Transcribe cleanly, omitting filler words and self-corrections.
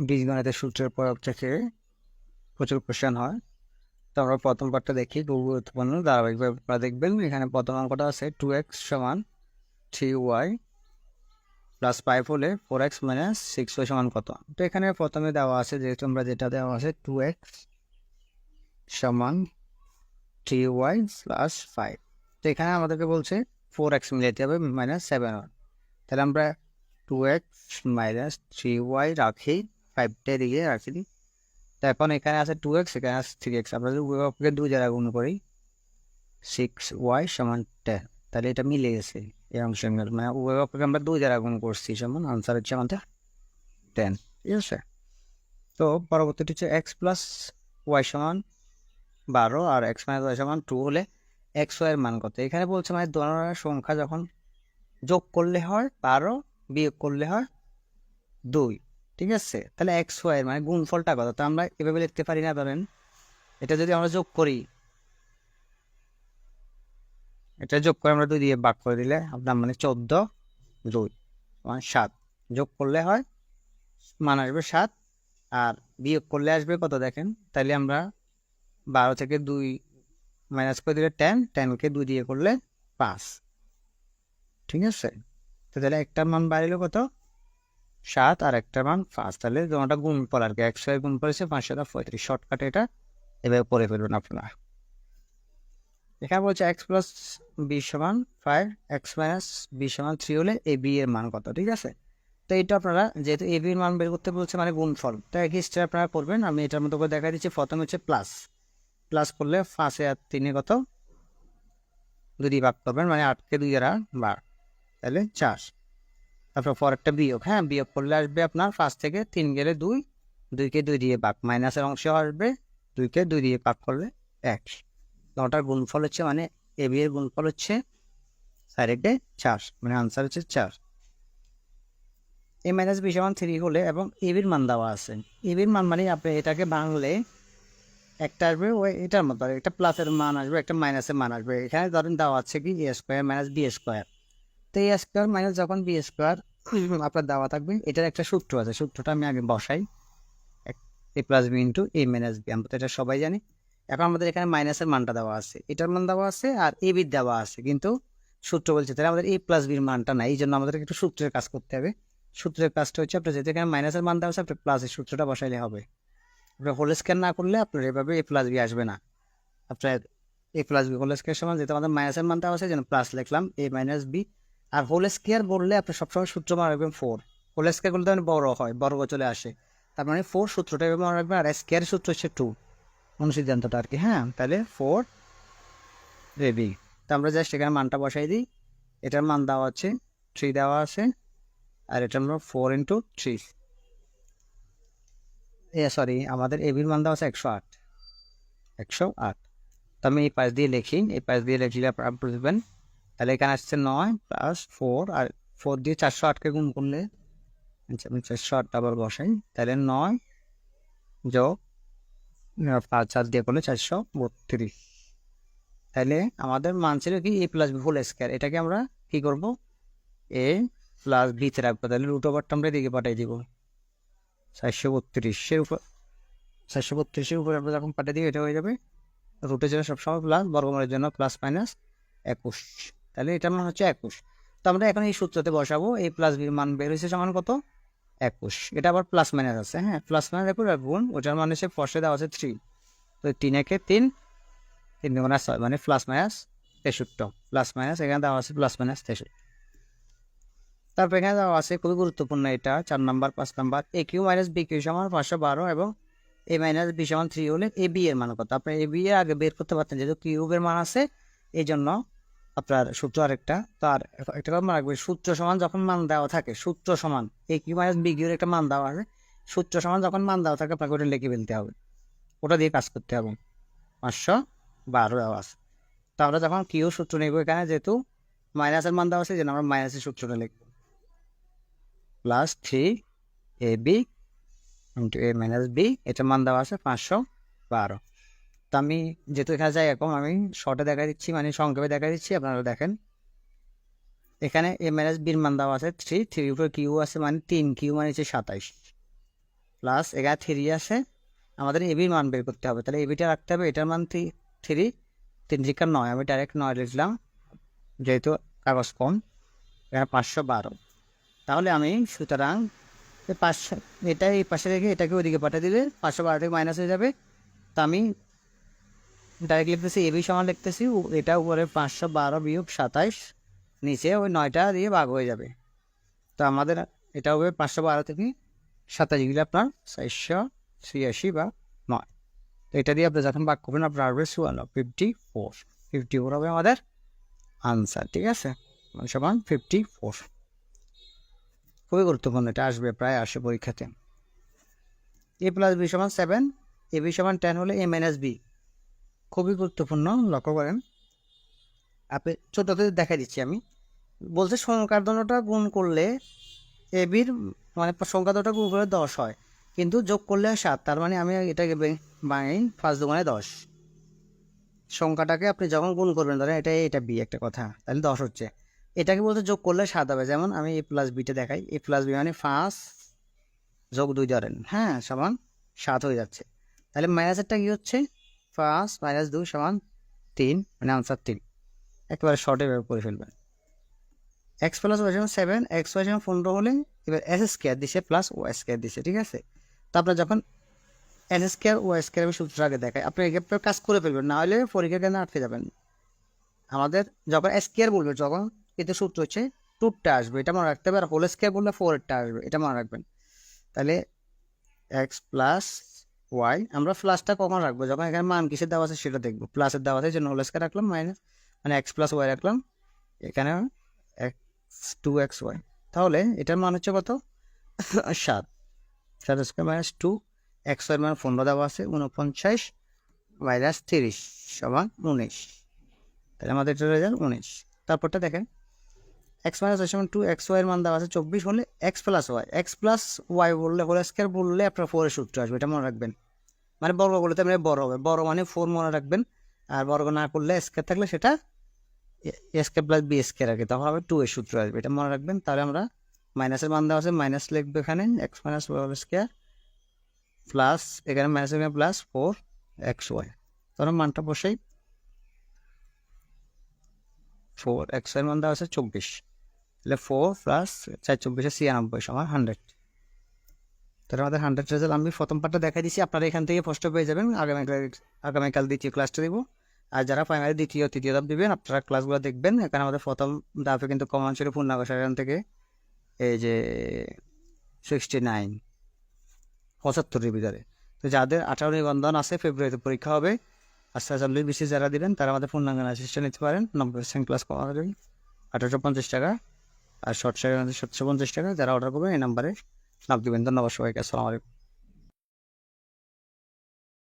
বীজগণিতের সূত্রের প্রয়োগ থেকে প্রচুর কোশ্চেন হয়। তো আমরা প্রথম পার্টটা দেখি, খুব গুরুত্বপূর্ণ। ধারাবাহিকভাবে আপনারা দেখবেন। এখানে প্রথম অঙ্কটা আছে 2x সমান 3y প্লাস 5 হলে 4x মাইনাস 6y সমান কত। তো এখানে প্রথমে দেওয়া আছে, যেহেতু আমরা যেটা দেওয়া আছে 2x সমান 3y প্লাস 5, তো এখানে আমাদেরকে বলছে 4x মিলাইতে হবে মাইনাস 7y। তাহলে আমরা 2x মাইনাস 3y রাখি, 5টা দিকে রাখি দিই। তো এখন এখানে আছে 2x, এখানে আছে 3x। আমরা যদি উভয়পক্ষকে 2 দ্বারা গুণ করি 6y সমান 10, তাহলে এটা মিলে গেছে এই অংশের মিল, মানে উভয়পক্ষকে আমরা 2 দ্বারা গুণ করছি, সমান আনসার হচ্ছে আমাদের 10। ঠিক আছে। তো পরবর্তীটি হচ্ছে x প্লাস ওয়াই সমান 12 আর x মাইনাস ওয়াই সমান 2 হলে এক্স ওয়াই এর মান কত। এখানে বলছে মানে ধরনের সংখ্যা যখন যোগ করলে হয় 12, বিয়োগ করলে হয় 2। ঠিক আছে। তাহলে এক্স ওয়াই এর মানে গুণফলটা কত, তো আমরা এভাবে লিখতে পারি না। ধরেন এটা যদি আমরা যোগ করি, এটা যোগ করে আমরা 2 দিয়ে ভাগ করে দিলে আপনার মানে 14, 2 মানে 7। যোগ করলে হয় মান আসবে 7, আর বিয়োগ করলে আসবে কত দেখেন। তাহলে আমরা 12 থেকে 2 মাইনাস করে দিলে 10, 10কে 2 দিয়ে করলে 5। ঠিক আছে। তো তাহলে একটার মান বাড়িল কত, 7, আর একটার মান 5। তাহলে তোমাটা গুণফল আর কি, 100 গুণফল হচ্ছে 535। শর্টকাটে এটা এভাবে পড়ে ফেলবেন আপনারা। এখানে বলছে এক্স প্লাস বি সমান 5, এক্স মাইনাস বি সমান 3 হলে এ বি এর মান কত। ঠিক আছে। তো এটা আপনারা যেহেতু এ বির মান বের করতে বলছে মানে গুণফল, তো একই স্টেপ আপনারা করবেন। আমি এটার মতো করে দেখা দিচ্ছি। প্রথমে হচ্ছে প্লাস, প্লাস করলে 5 আর 3 কত, 2 দিয়ে ভাগ করবেন, মানে 8কে 2 দ্বারা 12, তাহলে 4। তারপর পরেরটা বিয়োগ, হ্যাঁ বিয়োগ করলে আসবে আপনার 5 থেকে 3 গেলে 2, 2কে 2 দিয়ে ভাগ, মাইনাসের অংশ আসবে 2কে 2 দিয়ে ভাগ করলে 1। নটার গুণফল হচ্ছে মানে এ বি এর গুণফল হচ্ছে 4, মানে আনসার হচ্ছে 4। এ মাইনাস বি সমান 3 হলে এবং এ বির মান দেওয়া আছে। এ বির মান মানে আপনি এটাকে ভাঙলে একটা আসবে ওই এটার মতো, একটা প্লাসের মান আসবে, একটা মাইনাসের মান আসবে। এখানে ধরেন দেওয়া আছে কি এ স্কোয়ার মাইনাস বি স্কোয়ার। তো এ স্কোয়ার মাইনাস যখন বি স্কোয়ার আপনার দেওয়া থাকবে, এটার একটা সূত্র আছে, সূত্রটা আমি আগে বসাই। এ প্লাস বি ইন্টু এ মাইনাস বি, আমরা তো এটা সবাই জানি। এখন আমাদের এখানে মাইনাসের মানটা দেওয়া আছে, এটার মান দেওয়া আছে, আর এ বির দেওয়া আছে, কিন্তু সূত্র বলছে তাহলে আমাদের এ প্লাস বির মানটা নাই। এই জন্য আমাদের একটু সূত্রের কাজ করতে হবে। সূত্রের কাজটা হচ্ছে আপনার যেহেতু এখানে মাইনাসের মান দেওয়া আছে, আপনার প্লাসের সূত্রটা বসাইলে হবে। আপনার হোল স্কয়ার না করলে আপনার এভাবে এ প্লাস বি আসবে না। আপনার এ প্লাস বি হোল স্কয়ার সমান, যেহেতু আমাদের মাইনাসের মান দেওয়া আছে যেন প্লাস লিখলাম এ মাইনাস বি। আর হোল স্কয়ার বললে আপনি সবসময় সূত্র মনে রাখবেন 4। হোল স্কয়ার করলে তো বড় হয়, বর্গ চলে আসে, তার মানে 4 সূত্রটা এভাবে মনে রাখবেন। আর স্কয়ার সূত্র হচ্ছে 2, অনুসিদ্ধান্তটা আর কি। হ্যাঁ, তাহলে 4 রেডি। তো আমরা জাস্ট এখানে মানটা বসাই দিই। এটার মান দেওয়া আছে 3 দেওয়া আছে, আর এটা আমরা 4 ইন্টু 3, সরি আমাদের এবির মান দেওয়া আছে 108, 108। তো আমি এই পাশ দিয়ে লিখি, এই পাশ দিয়ে লিখলে আপনারা বুঝবেন। তাহলে এখানে আসছে 9 প্লাস 4, আর 4 দিয়ে 408কে গুণ করলে, আচ্ছা আমি 408 আবার বসাই, তাহলে 9 যোগ 5 4 দিয়ে করলে 432। তাহলে আমাদের মান ছিল কি এ প্লাস বি হোল স্কয়ার। এটাকে আমরা কি করব, এ প্লাস বিতে রাখবো। তাহলে রুট ওভারটা আমরা এদিকে পাঠিয়ে দিব 432-এর উপর, 432-এর উপরে আমরা যখন পাঠিয়ে দিই এটা হয়ে যাবে রুটের জন্য সবসময় প্লাস, বর্গমূলের জন্য প্লাস মাইনাস 21। তাহলে এটার মান হচ্ছে 21। তো আমরা এখন এই সূত্রতে বসাবো, এ প্লাস বির মান বের হয়েছে সমান কত, 21। এটা আবার প্লাস মাইনাস আছে, হ্যাঁ প্লাস মাইনাস এরপর গুণ, ওটার মানে হচ্ছে ফর্সে দেওয়া আছে 3। তো 3 একে 3, 3 দুগুণে 6, মানে প্লাস মাইনাস 63, প্লাস মাইনাস এখানে দেওয়া আছে প্লাস মাইনাস 63। তারপর এখানে দেওয়া আছে খুবই গুরুত্বপূর্ণ এটা 4 নাম্বার 5 নাম্বার, এ কিউ মাইনাস বি কিউ সমান 512 এবং এ মাইনাস বি সমান 3 হলে এ বি এর মান কত। আপনি এ বি এর আগে বের করতে পারতেন, যেহেতু কিউবের মান আছে এই জন্য আপনার সূত্র আরেকটা। তো আর একটা কথা মনে রাখবেন, সূত্র সমান যখন মান দেওয়া থাকে, সূত্র সমান এ কিউ মাইনাস বি কিউর একটা মান দেওয়া আছে, সূত্র সমান যখন মান দেওয়া থাকে আপনাকে ওটা লিখে ফেলতে হবে, ওটা দিয়ে কাজ করতে হবে। 512 দেওয়া আছে। তো আমরা যখন কিউ সূত্র নেব, এখানে যেহেতু মাইনাসের মান দেওয়া আছে যেন আমরা মাইনাসের সূত্রটা লিখব, plus 3 A B into A minus B, এটার মান দেওয়া আছে 512। তো আমি যেহেতু এখানে যাই এখন আমি শর্টে দেখা দিচ্ছি, মানে সংক্ষেপে দেখা দিচ্ছি, আপনারা দেখেন। এখানে এ মাইনাস বির মান দেওয়া আছে 3, 3 উপরে কিউ আছে মানে 3, কিউ মানে হচ্ছে 27। প্লাস এখানে 3 আছে, আমাদের এবির মান বের করতে হবে, তাহলে এবিটা রাখতে হবে, এটার মান 3, 3 × 9, আমি ডাইরেক্ট 9 লিখলাম যেহেতু কাগজ কম। এখানে 512, তাহলে আমি সুতরাং 500 এটা এই পাশে রেখে এটাকে ওইদিকে পাঠিয়ে দিলে 512 থেকে মাইনাস হয়ে যাবে। তো আমি ডাইরেক্ট লিখতেছি এবি সমান লিখতেছি এটা উপরে 512 বিয়োগ 27, নিচে ওই 9টা দিয়ে ভাগ হয়ে যাবে। তো আমাদের এটা হবে 512 থেকে 27 গেলে আপনার 486 বা 9। তো এটা দিয়ে আপনি যখন ভাগ করবেন আপনার আসবে 54 হবে আমাদের আনসার। ঠিক আছে, সমান 54। খুবই গুরুত্বপূর্ণ, এটা আসবে প্রায় আসে পরীক্ষাতে। a + b = 7, ab = 10 হলে a - b, খুবই গুরুত্বপূর্ণ, লক্ষ্য করেন। আপনি ছোটতে দেখা দিচ্ছি আমি, বলছে সংখ্যার দুটোটা গুণ করলে এবির মানে সংখ্যা দুটো গুণ করলে 10 হয়, কিন্তু যোগ করলে 7, তার মানে আমি এটাকে বাঙাই 5 দুগুণে 10। সংখ্যাটাকে আপনি যখন গুণ করবেন ধরেন এটা বি একটা কথা, তাহলে 10 হচ্ছে, এটাকে বলতে যোগ করলে 7 হবে। যেমন আমি a + bটা দেখাই, a + b মানে 5 যোগ 2 ধরেন, হ্যাঁ, সমান 7 হয়ে যাচ্ছে। তাহলে মাইনাসেরটা কি হচ্ছে, 5 - 2 = 3, মানে আনসার 3। একেবারে শর্টে ব্যবহার করে ফেলবেন। x + y = 7, x y = 15 হলে এবার s² দিছে প্লাস y² দিছে। ঠিক আছে, তো আপনার যখন n² y² আমি সূত্র আগে দেখাই, আপনি এক্ষেত্রে কাজ করে ফেলবেন, না হলে পরীক্ষা কেন আটকে যাবেন। আমাদের যখন s² বলবে যখন, কিন্তু সূত্র হচ্ছে 2টা আসবে, এটা মনে রাখতে হবে, আর হোল স্কোয়ার বললে 4টা আসবে, এটা মনে রাখবেন। তাহলে x + y, আমরা প্লাসটা কখন রাখবো, যখন এখানে মান কিসের দেওয়া আছে সেটা দেখবো। প্লাসের দেওয়া আছে জন্য হোল স্কোয়ার রাখলাম, মাইনাস মানে x + y রাখলাম, এখানে x2xy, তাহলে এটার মান হচ্ছে কত, 7, 7² - 2, xy এর মান 15 দেওয়া আছে, 49 - 30 = 19, তাহলে আমাদের এটা রেজাল্ট 19। তারপরটা দেখেন, x - y = 2, xy এর মান দেওয়া আছে 24 হলে x + y বললে হোল স্কোয়ার বললে আপনার 4 এর সূত্র আসবে, এটা মনে রাখবেন। মানে বর্গ করলে তো বড় হবে, বড় মানে 4 মনে রাখবেন, আর বর্গ না করলে স্কোয়ার থাকলে সেটা a² + b² আর কি, তখন হবে 2 এর সূত্র আসবে, এটা মনে রাখবেন। তাহলে আমরা মাইনাসের মান দেওয়া আছে, মাইনাস লিখবে এখানে x - y whole square plus এখানে মাইনাস প্লাস 4xy, তখন মানটা বসাই, 4xy এর মান দেওয়া আছে 24, তাহলে 4 + 4 = 96 = 100। তাহলে আমাদের 100 রেজাল্ট। আমি প্রথম পার্টটা দেখাই দিচ্ছি, আপনারা এখান থেকে প্রশ্ন পেয়ে যাবেন। আগামীকাল দ্বিতীয় ক্লাসটা দিব, আর যারা প্রাইমারি দ্বিতীয় তৃতীয় ধাপ দিবেন আপনারা ক্লাসগুলো দেখবেন। এখানে আমাদের প্রথম ধাপে কিন্তু কমন ছিল পূর্ণাঙ্গ সারণ থেকে এই যে 69 75 ভিতরে। তো যাদের 18 নিবন্ধন আছে, ফেব্রুয়ারিতে পরীক্ষা হবে, আর 40 BC যারা দিবেন তারা আমাদের পূর্ণাঙ্গ অ্যাসিস্ট্যান্ট নিতে পারেন, 90% ক্লাস করা যাবে, 1850 টাকা, আর শর্ট সার্কিট 750 টাকা। যারা অর্ডার করবেন এই নাম্বারে নাম দিবেন। ধন্যবাদ সবাইকে, আসসালামু আলাইকুম।